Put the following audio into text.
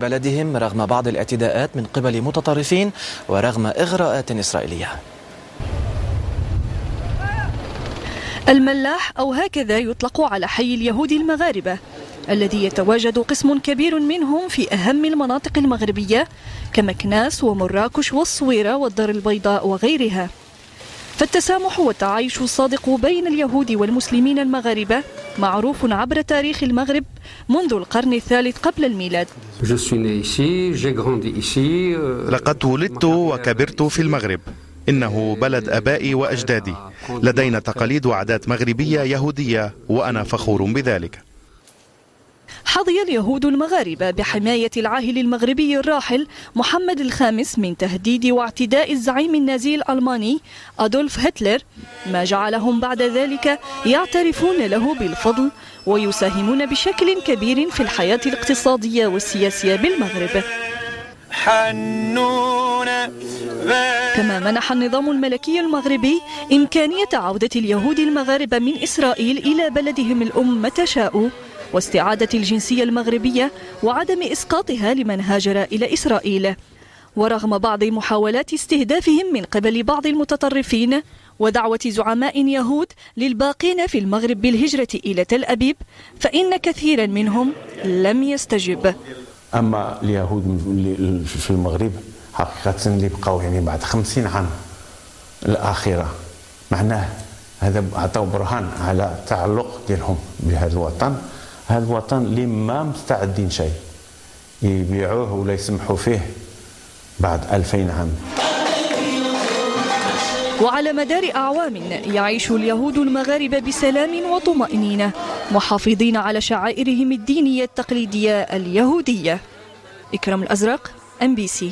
بلدهم رغم بعض الاعتداءات من قبل متطرفين ورغم إغراءات إسرائيلية. الملاح أو هكذا يطلق على حي اليهود المغاربة الذي يتواجد قسم كبير منهم في أهم المناطق المغربية كمكناس ومراكش والصويرة والدار البيضاء وغيرها. فالتسامح والتعايش الصادق بين اليهود والمسلمين المغاربة معروف عبر تاريخ المغرب منذ القرن الثالث قبل الميلاد. لقد ولدت وكبرت في المغرب، إنه بلد أبائي وأجدادي، لدينا تقاليد وعادات مغربية يهودية وأنا فخور بذلك. حظي اليهود المغاربة بحماية العاهل المغربي الراحل محمد الخامس من تهديد واعتداء الزعيم النازي الألماني أدولف هتلر، ما جعلهم بعد ذلك يعترفون له بالفضل ويساهمون بشكل كبير في الحياة الاقتصادية والسياسية بالمغرب. كما منح النظام الملكي المغربي إمكانية عودة اليهود المغاربة من إسرائيل إلى بلدهم الأم متى شاءوا، واستعادة الجنسية المغربية وعدم إسقاطها لمن هاجر إلى إسرائيل. ورغم بعض محاولات استهدافهم من قبل بعض المتطرفين ودعوة زعماء يهود للباقين في المغرب بالهجرة إلى تل أبيب، فإن كثيرا منهم لم يستجب. أما اليهود في المغرب حقيقة اللي بقاو بعد 50 عام الأخيرة، معناه هذا عطاو برهان على تعلق ديالهم بهذا الوطن، هذا الوطن اللي ما مستعدين شيء يبيعوه ولا يسمحوا فيه بعد 2000 عام. وعلى مدار أعوام يعيش اليهود المغاربة بسلام وطمأنينة محافظين على شعائرهم الدينية التقليدية اليهودية. إكرام الأزرق، MBC.